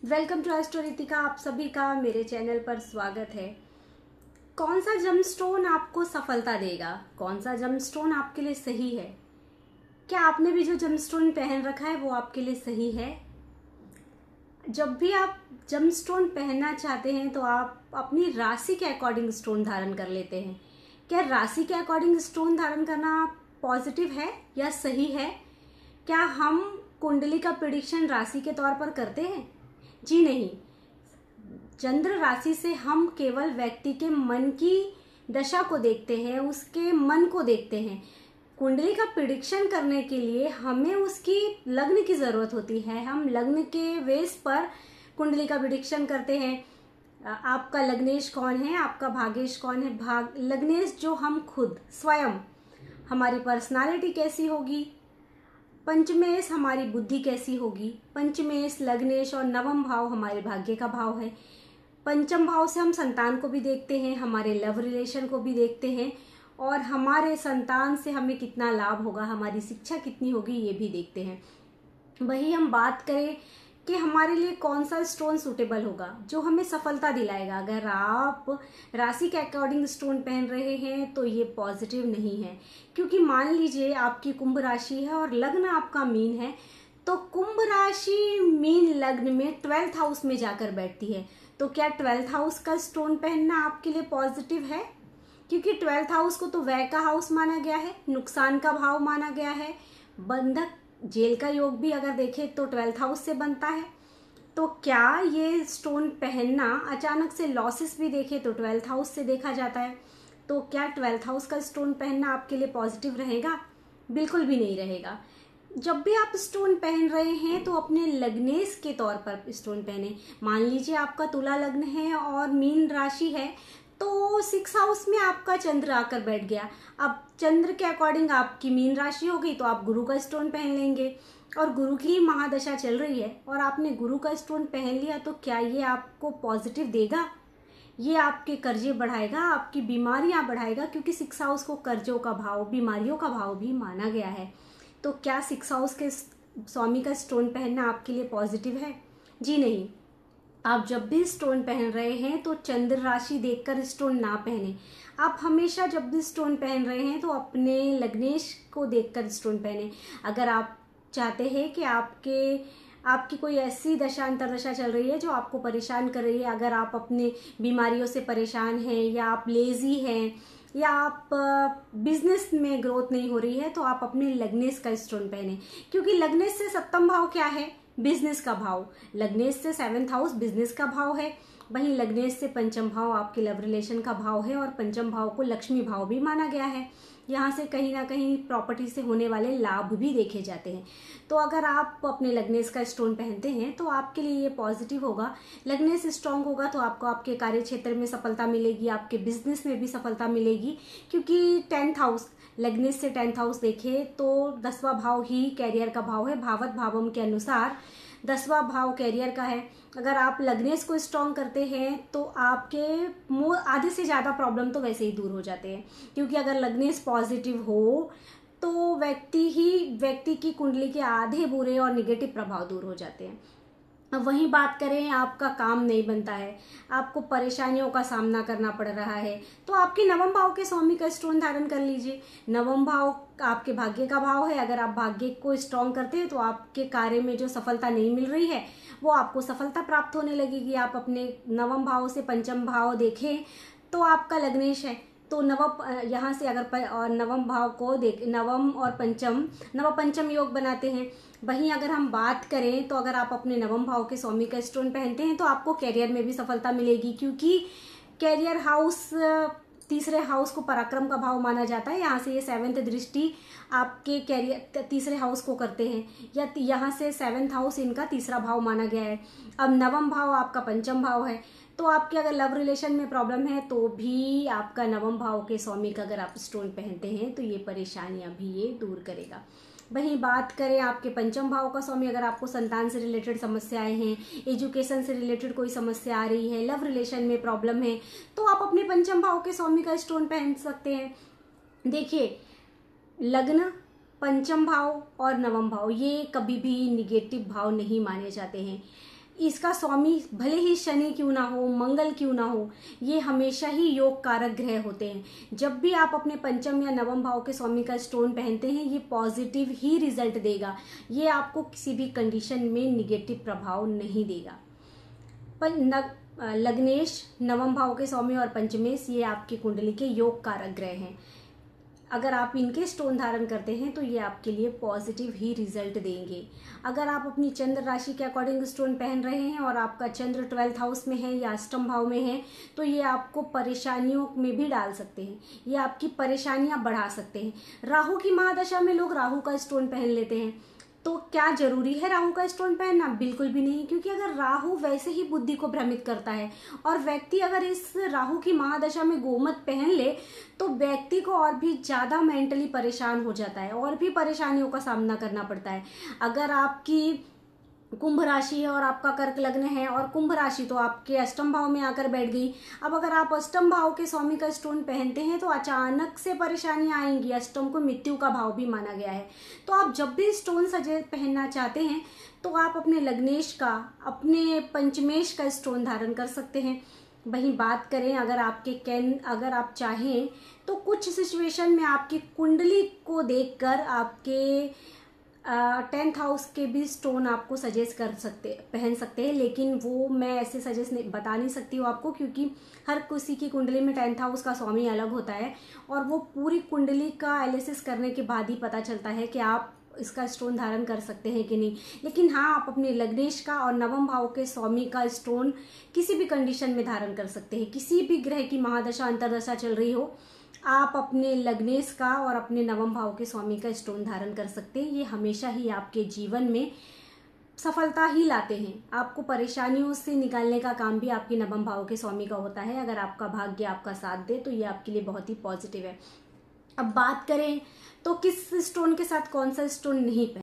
Welcome to astro Ritika. आप सभी का मेरे चैनल पर स्वागत है। कौन सा जमस्टोन आपको सफलता देगा, कौन सा जमस्टोन आपके लिए सही है? क्या आपने भी जो जमस्टोन पहन रखा है वो आपके लिए सही है? जब भी आप जमस्टोन पहनना चाहते हैं तो आप अपनी राशि के अकॉर्डिंग स्टोन धारण कर लेते हैं। क्या राशि के अकॉर्डिंग स्टोन धारण करना पॉजिटिव है या सही है? क्या हम कुंडली का प्रेडिक्शन राशि के तौर पर करते हैं? जी नहीं। चंद्र राशि से हम केवल व्यक्ति के मन की दशा को देखते हैं, उसके मन को देखते हैं। कुंडली का प्रेडिक्शन करने के लिए हमें उसकी लग्न की जरूरत होती है। हम लग्न के बेस पर कुंडली का प्रेडिक्शन करते हैं। आपका लग्नेश कौन है, आपका भाग्येश कौन है? लग्नेश जो हम खुद स्वयं, हमारी पर्सनालिटी कैसी होगी, पंचमेश हमारी बुद्धि कैसी होगी। पंचमेश, लग्नेश और नवम भाव हमारे भाग्य का भाव है। पंचम भाव से हम संतान को भी देखते हैं, हमारे लव रिलेशन को भी देखते हैं और हमारे संतान से हमें कितना लाभ होगा, हमारी शिक्षा कितनी होगी, ये भी देखते हैं। वही हम बात करें कि हमारे लिए कौन सा स्टोन सूटेबल होगा जो हमें सफलता दिलाएगा। अगर आप राशि के अकॉर्डिंग स्टोन पहन रहे हैं तो ये पॉजिटिव नहीं है, क्योंकि मान लीजिए आपकी कुंभ राशि है और लग्न आपका मीन है, तो कुंभ राशि मीन लग्न में 12th हाउस में जाकर बैठती है। तो क्या 12th हाउस का स्टोन पहनना आपके लिए पॉजिटिव है? क्योंकि 12th हाउस को तो व्यय का हाउस माना गया है, नुकसान का भाव माना गया है। बंधक जेल का योग भी अगर देखें तो 12th हाउस से बनता है। तो क्या ये स्टोन पहनना, अचानक से लॉसेस भी देखे तो 12th हाउस से देखा जाता है। तो क्या 12th हाउस का स्टोन पहनना आपके लिए पॉजिटिव रहेगा? बिल्कुल भी नहीं रहेगा। जब भी आप स्टोन पहन रहे हैं तो अपने लग्नेश के तौर पर स्टोन पहने। मान लीजिए आपका तुला लग्न है और मीन राशि है, तो 6th हाउस में आपका चंद्र आकर बैठ गया। अब चंद्र के अकॉर्डिंग आपकी मीन राशि हो गई तो आप गुरु का स्टोन पहन लेंगे, और गुरु की महादशा चल रही है और आपने गुरु का स्टोन पहन लिया, तो क्या ये आपको पॉजिटिव देगा? ये आपके कर्जे बढ़ाएगा, आपकी बीमारियां बढ़ाएगा, क्योंकि 6th हाउस को कर्जों का भाव, बीमारियों का भाव भी माना गया है। तो क्या 6th हाउस के स्वामी का स्टोन पहनना आपके लिए पॉजिटिव है? जी नहीं। आप जब भी स्टोन पहन रहे हैं तो चंद्र राशि देखकर स्टोन ना पहने। आप हमेशा जब भी स्टोन पहन रहे हैं तो अपने लग्नेश को देखकर स्टोन पहने। अगर आप चाहते हैं कि आपकी कोई ऐसी दशा अंतरदशा चल रही है जो आपको परेशान कर रही है, अगर आप अपने बीमारियों से परेशान हैं, या आप लेजी हैं, या आप बिजनेस में ग्रोथ नहीं हो रही है, तो आप अपने लग्नेश का स्टोन पहने। क्योंकि लग्नेश से 7th भाव क्या है? बिजनेस का भाव। लग्नेश से 7th हाउस बिजनेस का भाव है। वहीं लग्नेश से पंचम भाव आपके लव रिलेशन का भाव है, और पंचम भाव को लक्ष्मी भाव भी माना गया है। यहाँ से कहीं ना कहीं प्रॉपर्टी से होने वाले लाभ भी देखे जाते हैं। तो अगर आप अपने लग्नेश का स्टोन पहनते हैं तो आपके लिए ये पॉजिटिव होगा। लग्नेश स्ट्रांग होगा तो आपको आपके कार्य क्षेत्र में सफलता मिलेगी, आपके बिजनेस में भी सफलता मिलेगी। क्योंकि 10th हाउस, लग्नेश से 10th हाउस देखे तो 10वां भाव ही कैरियर का भाव है। भावत भावम के अनुसार 10वां भाव कैरियर का है। अगर आप लग्नेश को स्ट्रॉन्ग करते हैं तो आपके आधे से ज़्यादा प्रॉब्लम तो वैसे ही दूर हो जाते हैं। क्योंकि अगर लग्नेश पॉजिटिव हो तो व्यक्ति की कुंडली के आधे बुरे और निगेटिव प्रभाव दूर हो जाते हैं। अब वहीं बात करें, आपका काम नहीं बनता है, आपको परेशानियों का सामना करना पड़ रहा है, तो आपके नवम भाव के स्वामी का स्टोन धारण कर लीजिए। नवम भाव आपके भाग्य का भाव है। अगर आप भाग्य को स्ट्रॉन्ग करते हैं तो आपके कार्य में जो सफलता नहीं मिल रही है वो आपको सफलता प्राप्त होने लगेगी। आप अपने नवम भाव से पंचम भाव देखें तो आपका लग्नेश है, तो यहाँ से अगर नवम भाव को देख, नवम और पंचम, नव पंचम योग बनाते हैं। वहीं अगर हम बात करें तो अगर आप अपने नवम भाव के स्वामी का स्टोन पहनते हैं तो आपको कैरियर में भी सफलता मिलेगी। क्योंकि कैरियर हाउस, तीसरे हाउस को पराक्रम का भाव माना जाता है। यहाँ से ये 7th दृष्टि आपके कैरियर तीसरे हाउस को करते हैं, या यहाँ से 7th हाउस इनका तीसरा भाव माना गया है। अब नवम भाव आपका पंचम भाव है, तो आपके अगर लव रिलेशन में प्रॉब्लम है तो भी आपका नवम भाव के स्वामी का अगर आप स्टोन पहनते हैं तो ये परेशानियां भी ये दूर करेगा। वहीं बात करें आपके पंचम भाव का स्वामी, अगर आपको संतान से रिलेटेड समस्याएं हैं, एजुकेशन से रिलेटेड कोई समस्या आ रही है, लव रिलेशन में प्रॉब्लम है, तो आप अपने पंचम भाव के स्वामी का स्टोन पहन सकते हैं। देखिए, लग्न, पंचम भाव और नवम भाव ये कभी भी निगेटिव भाव नहीं माने जाते हैं। इसका स्वामी भले ही शनि क्यों ना हो, मंगल क्यों ना हो, ये हमेशा ही योग कारक ग्रह होते हैं। जब भी आप अपने पंचम या नवम भाव के स्वामी का स्टोन पहनते हैं, ये पॉजिटिव ही रिजल्ट देगा, ये आपको किसी भी कंडीशन में निगेटिव प्रभाव नहीं देगा। पर लग्नेश, नवम भाव के स्वामी और पंचमेश, ये आपकी कुंडली के योग कारक ग्रह हैं। अगर आप इनके स्टोन धारण करते हैं तो ये आपके लिए पॉजिटिव ही रिजल्ट देंगे। अगर आप अपनी चंद्र राशि के अकॉर्डिंग स्टोन पहन रहे हैं और आपका चंद्र 12th हाउस में है या अष्टम भाव में है, तो ये आपको परेशानियों में भी डाल सकते हैं, ये आपकी परेशानियां बढ़ा सकते हैं। राहु की महादशा में लोग राहु का स्टोन पहन लेते हैं, तो क्या जरूरी है राहु का स्टोन पहनना? बिल्कुल भी नहीं, क्योंकि अगर राहु वैसे ही बुद्धि को भ्रमित करता है और व्यक्ति अगर इस राहु की महादशा में गोमत पहन ले तो व्यक्ति को और भी ज्यादा मेंटली परेशान हो जाता है और भी परेशानियों का सामना करना पड़ता है। अगर आपकी कुंभ राशि है और आपका कर्क लग्न है, और कुंभ राशि तो आपके अष्टम भाव में आकर बैठ गई, अब अगर आप अष्टम भाव के स्वामी का स्टोन पहनते हैं तो अचानक से परेशानियां आएंगी। अष्टम को मृत्यु का भाव भी माना गया है। तो आप जब भी स्टोन सजे पहनना चाहते हैं तो आप अपने लग्नेश का, अपने पंचमेश का स्टोन धारण कर सकते हैं। वहीं बात करें अगर आप चाहें तो कुछ सिचुएशन में आपकी कुंडली को देखकर आपके 10th हाउस के भी स्टोन आपको सजेस्ट पहन सकते हैं, लेकिन वो मैं ऐसे सजेस्ट बता नहीं सकती हूँ आपको, क्योंकि हर किसी की कुंडली में 10th हाउस का स्वामी अलग होता है और वो पूरी कुंडली का एनालिसिस करने के बाद ही पता चलता है कि आप इसका स्टोन धारण कर सकते हैं कि नहीं। लेकिन हाँ, आप अपने लग्नेश का और नवम भाव के स्वामी का स्टोन किसी भी कंडीशन में धारण कर सकते हैं। किसी भी ग्रह की महादशा अंतरदशा चल रही हो, आप अपने लग्नेश का और अपने नवम भाव के स्वामी का स्टोन धारण कर सकते हैं। ये हमेशा ही आपके जीवन में सफलता ही लाते हैं। आपको परेशानियों से निकालने का काम भी आपके नवम भाव के स्वामी का होता है। अगर आपका भाग्य आपका साथ दे तो ये आपके लिए बहुत ही पॉजिटिव है। अब बात करें तो किस स्टोन के साथ कौन सा स्टोन नहीं पहन